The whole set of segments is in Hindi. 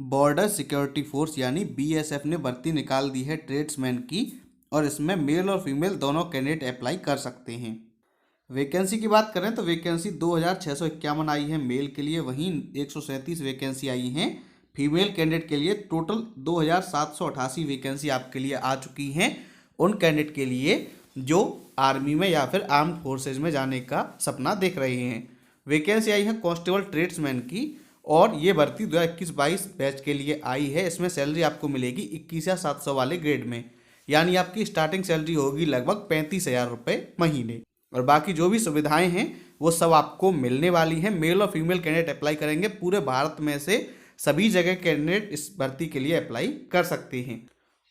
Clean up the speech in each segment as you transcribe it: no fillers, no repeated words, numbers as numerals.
बॉर्डर सिक्योरिटी फोर्स यानी बीएसएफ ने भर्ती निकाल दी है ट्रेड्समैन की, और इसमें मेल और फीमेल दोनों कैंडिडेट अप्लाई कर सकते हैं। वैकेंसी की बात करें तो वैकेंसी 2651 आई है मेल के लिए, वहीं 137 वैकेंसी आई हैं फीमेल कैंडिडेट के लिए। टोटल 2788 वैकेंसी आपके लिए आ चुकी हैं उन कैंडिडेट के लिए जो आर्मी में या फिर आर्म्ड फोर्सेज में जाने का सपना देख रहे हैं। वैकेंसी आई है कांस्टेबल ट्रेड्समैन की, और ये भर्ती 2021-22 बैच के लिए आई है। इसमें सैलरी आपको मिलेगी 21,700 वाले ग्रेड में, यानी आपकी स्टार्टिंग सैलरी होगी लगभग 35,000 रुपये महीने, और बाकी जो भी सुविधाएं हैं वो सब आपको मिलने वाली हैं। मेल और फीमेल कैंडिडेट अप्लाई करेंगे। पूरे भारत में से सभी जगह कैंडिडेट इस भर्ती के लिए अप्लाई कर सकते हैं।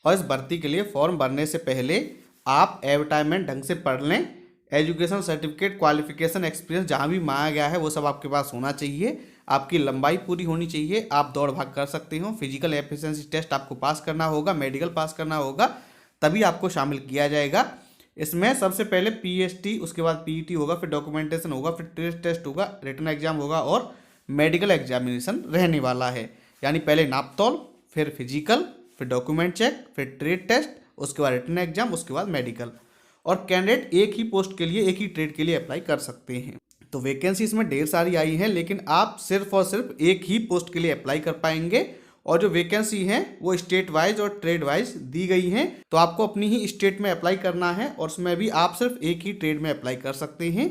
और इस भर्ती के लिए फॉर्म भरने से पहले आप एडवर्टाइजमेंट ढंग से पढ़ लें। एजुकेशन सर्टिफिकेट, क्वालिफिकेशन, एक्सपीरियंस जहाँ भी मांगा गया है वो सब आपके पास होना चाहिए। आपकी लंबाई पूरी होनी चाहिए। आप दौड़ भाग कर सकते हो। फिजिकल एफिशिएंसी टेस्ट आपको पास करना होगा, मेडिकल पास करना होगा, तभी आपको शामिल किया जाएगा। इसमें सबसे पहले पीएसटी, उसके बाद पीईटी होगा, फिर डॉक्यूमेंटेशन होगा, फिर ट्रेड टेस्ट होगा, रिटन एग्जाम होगा और मेडिकल एग्जामिनेशन रहने वाला है। यानी पहले नापतोल, फिर फिजिकल, फिर डॉक्यूमेंट चेक, फिर ट्रेड टेस्ट, उसके बाद रिटन एग्जाम, उसके बाद मेडिकल। और कैंडिडेट एक ही पोस्ट के लिए, एक ही ट्रेड के लिए अप्लाई कर सकते हैं। तो वैकेंसी इसमें ढेर सारी आई है, लेकिन आप सिर्फ और सिर्फ एक ही पोस्ट के लिए अप्लाई कर पाएंगे। और जो वैकेंसी हैं वो स्टेट वाइज और ट्रेड वाइज दी गई हैं। तो आपको अपनी ही स्टेट में अप्लाई करना है, और उसमें भी आप सिर्फ एक ही ट्रेड में अप्लाई कर सकते हैं।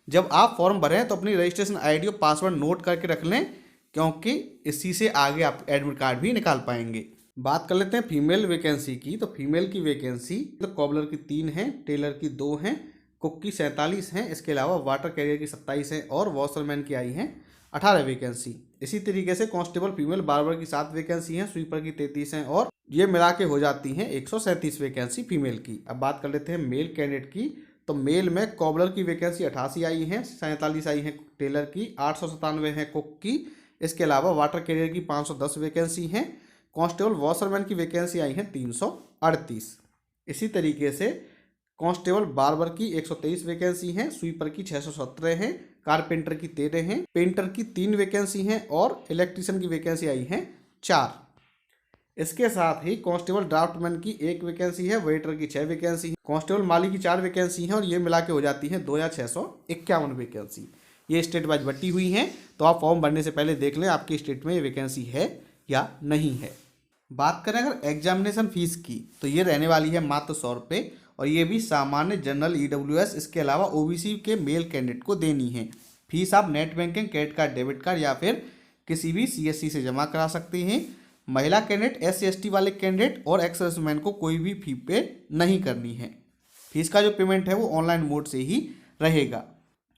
जब आप फॉर्म भरें तो अपनी रजिस्ट्रेशन आईडी और पासवर्ड नोट करके रख लें, क्योंकि इसी से आगे आप एडमिट कार्ड भी निकाल पाएंगे। बात कर लेते हैं फीमेल वैकेंसी की। तो फीमेल की वैकेंसी तो कॉबलर की 3 हैं, टेलर की 2 हैं, कुक की 47 हैं, इसके अलावा वाटर कैरियर की 27 हैं, और वॉशरमैन की आई हैं 18 वैकेंसी। इसी तरीके से कांस्टेबल फीमेल बार्बर की 7 वैकेंसी हैं, स्वीपर की 33 हैं, और ये मिला के हो जाती हैं 137 वैकेंसी फीमेल की। अब बात कर लेते हैं मेल कैंडिडेट की। तो मेल में कॉबलर की वैकेंसी 88 आई हैं, 47 आई हैं टेलर की, 897 हैं कुक की, इसके अलावा वाटर कैरियर की 510 वैकेंसी हैं। कांस्टेबल वॉशरमैन की वैकेंसी आई हैं 338। इसी तरीके से कांस्टेबल बार्बर की 123 वैकेंसी हैं, स्वीपर की 617 हैं, कारपेंटर की 13 हैं, पेंटर की 3 वैकेंसी हैं, और इलेक्ट्रीशियन की वैकेंसी आई हैं 4। इसके साथ ही कांस्टेबल ड्राफ्टमैन की 1 वैकेंसी है, वेटर की 6 वैकेंसी है, कांस्टेबल माली की 4 वैकेंसी हैं, और ये मिला के हो जाती हैं 2651 वैकेंसी। ये स्टेट वाइज बटी हुई हैं। तो आप फॉर्म भरने से पहले देख लें आपकी स्टेट में ये वैकेंसी है या नहीं है। बात करें अगर एग्जामिनेशन फीस की, तो ये रहने वाली है मात्र 100 रुपये, और ये भी सामान्य, जनरल, ईडब्ल्यूएस, इसके अलावा ओबीसी के मेल कैंडिडेट को देनी है। फीस आप net banking, credit card, debit card या फिर किसी भी सीएससी से जमा करा सकते हैं। महिला कैंडिडेट, SC ST वाले कैंडिडेट और एक्स सर्विसमैन को कोई भी फी पे नहीं करनी है। फीस का जो पेमेंट है वो ऑनलाइन मोड से ही रहेगा।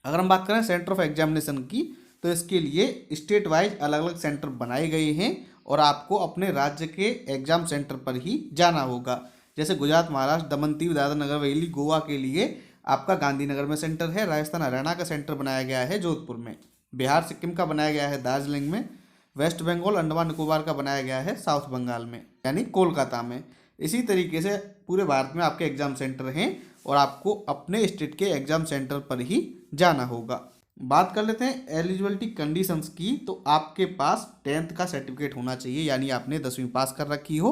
अगर हम बात करें सेंटर ऑफ एग्जामिनेशन की, तो इसके लिए स्टेट वाइज अलग अलग सेंटर बनाए गए हैं, और आपको अपने राज्य के एग्जाम सेंटर पर ही जाना होगा। जैसे गुजरात, महाराष्ट्र, दमन, दीव, दादरा नगर हवेली, गोवा के लिए आपका गांधीनगर में सेंटर है। राजस्थान, हरियाणा का सेंटर बनाया गया है जोधपुर में। बिहार, सिक्किम का बनाया गया है दार्जिलिंग में। वेस्ट बंगाल, अंडमान निकोबार का बनाया गया है साउथ बंगाल में, यानी कोलकाता में। इसी तरीके से पूरे भारत में आपके एग्जाम सेंटर हैं, और आपको अपने स्टेट के एग्जाम सेंटर पर ही जाना होगा। बात कर लेते हैं एलिजिबिलिटी कंडीशंस की। तो आपके पास 10th का सर्टिफिकेट होना चाहिए, यानी आपने 10वीं पास कर रखी हो।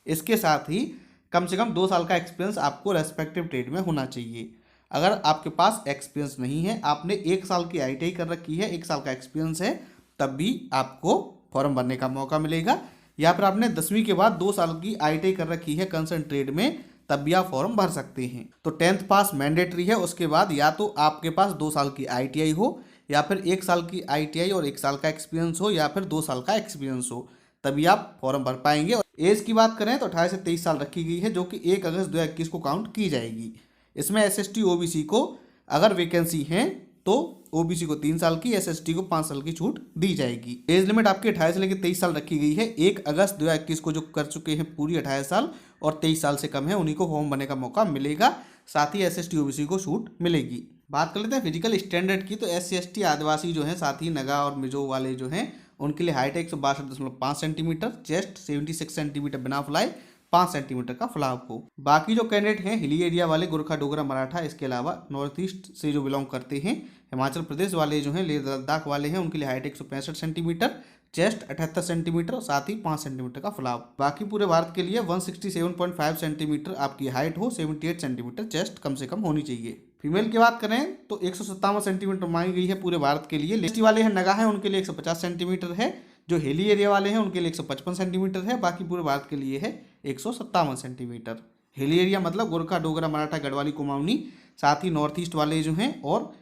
इसके साथ ही कम से कम 2 साल का एक्सपीरियंस आपको रेस्पेक्टिव ट्रेड में होना चाहिए। अगर आपके पास एक्सपीरियंस नहीं है, आपने 1 साल की ITI कर रखी है, 1 साल का एक्सपीरियंस है, तब भी आपको फॉर्म भरने का मौका मिलेगा। या फिर आपने 10वीं के बाद 2 साल की ITI कर रखी है कंसर्न ट्रेड में, तब भी आप फॉर्म भर सकते हैं। तो 10th पास मैंडेटरी है। उसके बाद या तो आपके पास 2 साल की ITI हो, या फिर 1 साल की ITI और 1 साल का एक्सपीरियंस हो, या फिर 2 साल का एक्सपीरियंस हो, तभी आप फॉर्म भर पाएंगे। और एज की बात करें तो 18 से 23 साल रखी गई है, जो कि 1 अगस्त 2021 को काउंट की जाएगी। इसमें SST OBC को अगर वैकेंसी है तो OBC को 3 साल की, SST को 5 साल की छूट दी जाएगी। एज लिमिट आपकी 18 से लेकर 23 साल रखी गई है। 1 अगस्त 2021 को जो कर चुके हैं पूरी 18 साल और 23 साल से कम है, उन्हीं को फॉर्म भरने का मौका मिलेगा। साथ ही SST OBC को छूट मिलेगी। बात कर लेते हैं फिजिकल स्टैंडर्ड की। तो SC ST आदिवासी जो हैं, साथ ही नगा और मिजो वाले जो हैं, उनके लिए हाइट 162.5 सेंटीमीटर, चेस्ट 76 सेंटीमीटर बिना फुलाए, 5 सेंटीमीटर का फुलाव हो। बाकी जो कैंडिडेट हैं हिली एरिया वाले, गोरखा, डोगरा, मराठा, इसके अलावा नॉर्थ ईस्ट से जो बिलोंग करते हैं, हिमाचल प्रदेश वाले जो हैं, लेह लद्दाख वाले हैं, उनके लिए हाइट 165 सेंटीमीटर, चेस्ट 78 सेंटीमीटर और साथ ही 5 सेंटीमीटर का फुलाव। बाकी पूरे भारत के लिए 167.5 सेंटीमीटर आपकी हाइट हो, 78 सेंटीमीटर चेस्ट कम से कम होनी चाहिए। फीमेल की बात करें तो 157 सेंटीमीटर मांगी गई है पूरे भारत के लिए। लेस्टी वाले हैं नगा है उनके लिए 150 सेंटीमीटर है, जो हिली एरिया वाले हैं उनके लिए 155 सेंटीमीटर है, बाकी पूरे भारत के लिए है 157 सेंटीमीटर। हिली एरिया मतलब गोरखा, डोगरा, मराठा, गढ़वाली, कुमाऊनी, साथ ही नॉर्थ ईस्ट वाले जो हैं और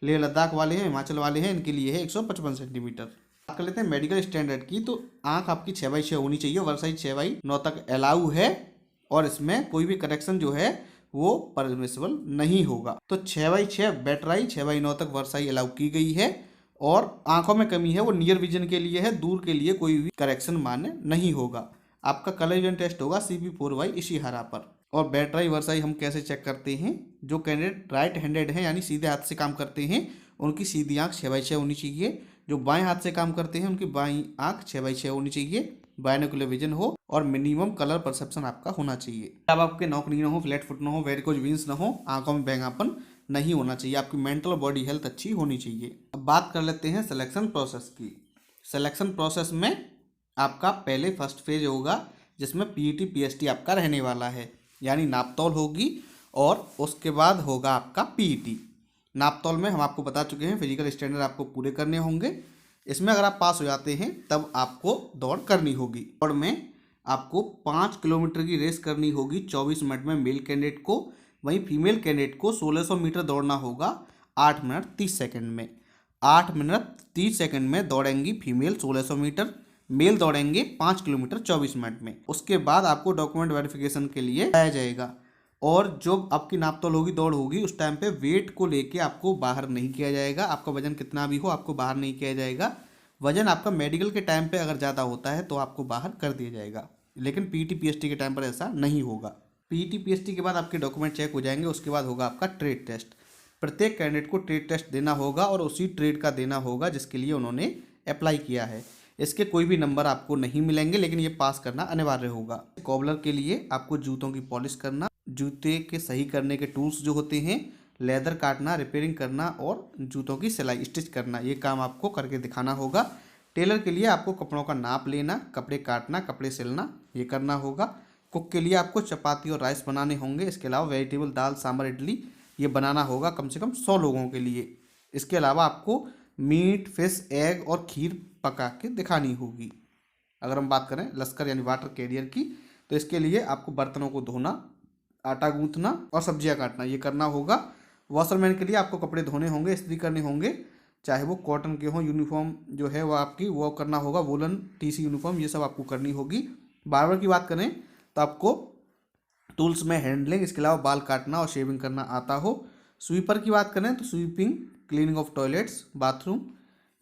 लेह लद्दाख वाले हैं, हिमाचल वाले हैं, इनके लिए है 155 सेंटीमीटर। बात कर लेते हैं मेडिकल स्टैंडर्ड की, तो आंख आपकी 6/6 होनी चाहिए, ओवर साइज 6/9 तक अलाउ है और इसमें कोई भी करेक्शन जो है वो परमिसिबल नहीं होगा। तो 6/6 बेटर आई, 6/9 तक वर्साई अलाउ की गई है और आंखों में कमी है वो नियर विजन के लिए है, दूर के लिए कोई भी करेक्शन मान्य नहीं होगा। आपका कलर विजन टेस्ट होगा CP4Y इशिहारा पर। और बैटराई वर्साई हम कैसे चेक करते हैं, जो कैंडिडेट राइट हैंडेड हैं यानी सीधे हाथ से काम करते हैं उनकी सीधी आंख 6/6 होनी चाहिए, जो बाएं हाथ से काम करते हैं उनकी बाईं आंख 6/6 होनी चाहिए, बायनोकुलर विजन हो और मिनिमम कलर परसेप्शन आपका होना चाहिए। अब आपके नौकरी ना हो, फ्लैट फुट ना हो, वेरिकोज वीन्स ना हो, आंखों में बैंगापन नहीं होना चाहिए, आपकी मेंटल और बॉडी हेल्थ अच्छी होनी चाहिए। अब बात कर लेते हैं सिलेक्शन प्रोसेस की। सिलेक्शन प्रोसेस में आपका पहले फर्स्ट फेज होगा जिसमें PET PST आपका रहने वाला है, यानी नापतौल होगी और उसके बाद होगा आपका PET। नापतौल में हम आपको बता चुके हैं फिजिकल स्टैंडर्ड आपको पूरे करने होंगे। इसमें अगर आप पास हो जाते हैं तब आपको दौड़ करनी होगी। दौड़ में आपको 5 किलोमीटर की रेस करनी होगी 24 मिनट में मेल कैंडिडेट को, वहीं फीमेल कैंडिडेट को 1600 मीटर दौड़ना होगा 8 मिनट 30 सेकंड में। 8 मिनट 30 सेकंड में दौड़ेंगी फीमेल 1600 मीटर, मेल दौड़ेंगे 5 किलोमीटर 24 मिनट में। उसके बाद आपको डॉक्यूमेंट वेरिफिकेशन के लिए आया जाएगा और जो आपकी नापतोल होगी, दौड़ होगी, उस टाइम पे वेट को लेके आपको बाहर नहीं किया जाएगा। आपका वजन कितना भी हो आपको बाहर नहीं किया जाएगा। वजन आपका मेडिकल के टाइम पे अगर ज़्यादा होता है तो आपको बाहर कर दिया जाएगा, लेकिन PET PST के टाइम पर ऐसा नहीं होगा। PET PST के बाद आपके डॉक्यूमेंट चेक हो जाएंगे। उसके बाद होगा आपका ट्रेड टेस्ट। प्रत्येक कैंडिडेट को ट्रेड टेस्ट देना होगा और उसी ट्रेड का देना होगा जिसके लिए उन्होंने अप्लाई किया है। इसके कोई भी नंबर आपको नहीं मिलेंगे, लेकिन ये पास करना अनिवार्य होगा। कॉबलर के लिए आपको जूतों की पॉलिश करना, जूते के सही करने के टूल्स जो होते हैं, लेदर काटना, रिपेयरिंग करना और जूतों की सिलाई स्टिच करना, ये काम आपको करके दिखाना होगा। टेलर के लिए आपको कपड़ों का नाप लेना, कपड़े काटना, कपड़े सिलना, ये करना होगा। कुक के लिए आपको चपाती और राइस बनाने होंगे। इसके अलावा वेजिटेबल, दाल, सांभर, इडली ये बनाना होगा कम से कम 100 लोगों के लिए। इसके अलावा आपको मीट, फिश, एग और खीर पका के दिखानी होगी। अगर हम बात करें लश्कर यानी वाटर कैरियर की, तो इसके लिए आपको बर्तनों को धोना, आटा गूंथना और सब्जियां काटना ये करना होगा। वॉशरमैन के लिए आपको कपड़े धोने होंगे, इस्त्री करने होंगे, चाहे वो कॉटन के हों। यूनिफॉर्म जो है वो आपकी वो करना होगा, वोलन TC यूनिफॉर्म, ये सब आपको करनी होगी। बार्बर की बात करें तो आपको टूल्स में हैंडलिंग, इसके अलावा बाल काटना और शेविंग करना आता हो। स्वीपर की बात करें तो sweeping, cleaning of toilets, bathroom,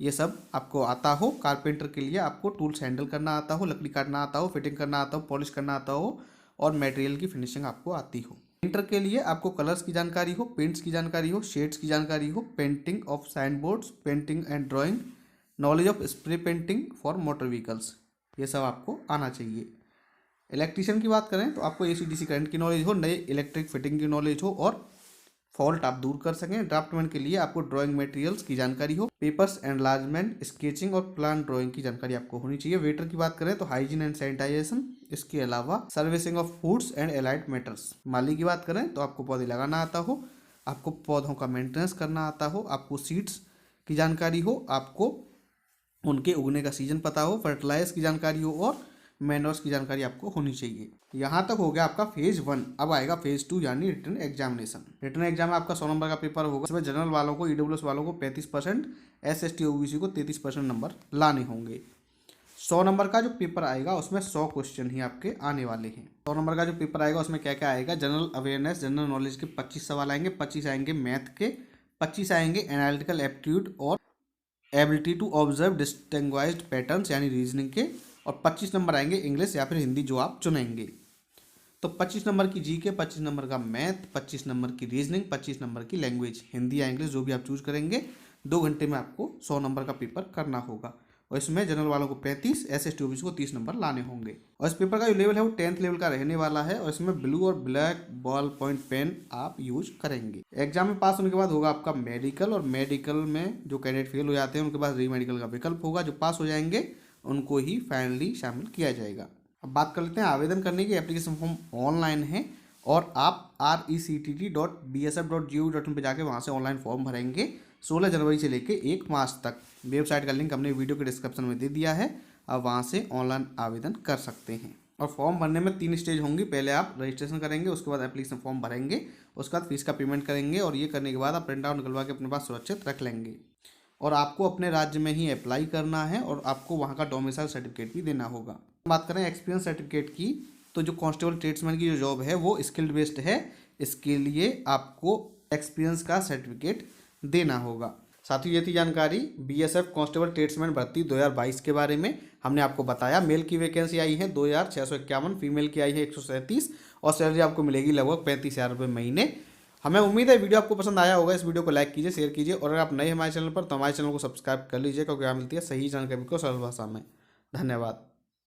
ये सब आपको आता हो। कारपेंटर के लिए आपको टूल्स हैंडल करना आता हो, लकड़ी काटना आता हो, फिटिंग करना आता हो, पॉलिश करना आता हो और मटेरियल की फिनिशिंग आपको आती हो। पेंटर के लिए आपको कलर्स की जानकारी हो, पेंट्स की जानकारी हो, शेड्स की जानकारी हो, painting of sine boards, painting and drawing, knowledge of spray painting for motor vehicles, ये सब आपको आना चाहिए। इलेक्ट्रीशियन की बात करें तो आपको AC/DC करंट की नॉलेज हो, नए इलेक्ट्रिक फिटिंग की नॉलेज हो और फॉल्ट आप दूर कर सकें। ड्राफ्टमैन के लिए आपको ड्राइंग मटेरियल्स की जानकारी हो, पेपर्स एनलार्जमेंट, स्केचिंग और प्लान ड्राइंग की जानकारी आपको होनी चाहिए। वेटर की बात करें तो हाइजीन एंड सैनिटाइजेशन, इसके अलावा servicing of foods and allied matters. माली की बात करें तो आपको पौधे लगाना आता हो, आपको पौधों का मेंटेनेंस करना आता हो, आपको सीड्स की जानकारी हो, आपको उनके उगने का सीजन पता हो, फर्टिलाइजर्स की जानकारी हो और मैनर्स की जानकारी आपको होनी चाहिए। यहाँ तक हो गया आपका फेज 1। अब आएगा फेज 2 यानी रिटन एग्जामिनेशन। रिटन एग्जाम में आपका 100 नंबर का पेपर होगा। इसमें जनरल वालों को, EWS वालों को 35%, SST OBC को 33% नंबर लाने होंगे। 100 नंबर का जो पेपर आएगा उसमें 100 क्वेश्चन ही आपके आने वाले हैं। 100 नंबर का जो पेपर आएगा उसमें क्या क्या आएगा, जनरल अवेयरनेस, जनरल नॉलेज के 25 सवाल आएंगे, 25 आएंगे मैथ के, 25 आएंगे एनालिटिकल एप्टीट्यूड और ability to observe distinguished patterns यानी रीजनिंग के, और 25 नंबर आएंगे इंग्लिश या फिर हिंदी जो आप चुनेंगे। तो 25 नंबर की GK, 25 नंबर का मैथ, 25 नंबर की रीजनिंग, 25 नंबर की लैंग्वेज, हिंदी या इंग्लिश जो भी आप चूज करेंगे। 2 घंटे में आपको 100 नंबर का पेपर करना होगा और इसमें जनरल वालों को 35, SST OBC को 30 नंबर लाने होंगे। और इस पेपर का जो लेवल है वो 10th लेवल का रहने वाला है और इसमें ब्लू और ब्लैक बॉल पॉइंट पेन आप यूज करेंगे। एग्जाम में पास होने के बाद होगा आपका मेडिकल, और मेडिकल में जो कैंडिडेट फेल हो जाते हैं उनके पास री मेडिकल का विकल्प होगा। जो पास हो जाएंगे उनको ही फाइनली शामिल किया जाएगा। अब बात कर लेते हैं आवेदन करने की। एप्लीकेशन फॉर्म ऑनलाइन है और आप rectt.bsf.gov.in पे जाके वहाँ से ऑनलाइन फॉर्म भरेंगे 16 जनवरी से लेके 1 मार्च तक। वेबसाइट का लिंक हमने वीडियो के डिस्क्रिप्शन में दे दिया है, आप वहाँ से ऑनलाइन आवेदन कर सकते हैं। और फॉर्म भरने में 3 स्टेज होंगी। पहले आप रजिस्ट्रेशन करेंगे, उसके बाद एप्लीकेशन फॉर्म भरेंगे, उसके बाद फीस का पेमेंट करेंगे और ये करने के बाद आप प्रिंट आउट निकलवा के अपने पास सुरक्षित रख लेंगे। और आपको अपने राज्य में ही अप्लाई करना है और आपको वहाँ का डोमिसाइल सर्टिफिकेट भी देना होगा। बात करें एक्सपीरियंस सर्टिफिकेट की, तो जो कांस्टेबल ट्रेड्समैन की जो जॉब है वो स्किल्ड बेस्ड है। इसके लिए आपको एक्सपीरियंस का सर्टिफिकेट देना होगा। साथ ही ये थी जानकारी बीएसएफ कांस्टेबल ट्रेड्समैन भर्ती 2022 के बारे में। हमने आपको बताया मेल की वैकेंसी आई है 2651, फीमेल की आई है 137 और सैलरी आपको मिलेगी लगभग 35,000 रुपये महीने। हमें उम्मीद है वीडियो आपको पसंद आया होगा। इस वीडियो को लाइक कीजिए, शेयर कीजिए और अगर आप नए हमारे चैनल पर तो हमारे चैनल को सब्सक्राइब कर लीजिए, क्योंकि यहाँ मिलती है सही जानकारी को सरल भाषा में। धन्यवाद।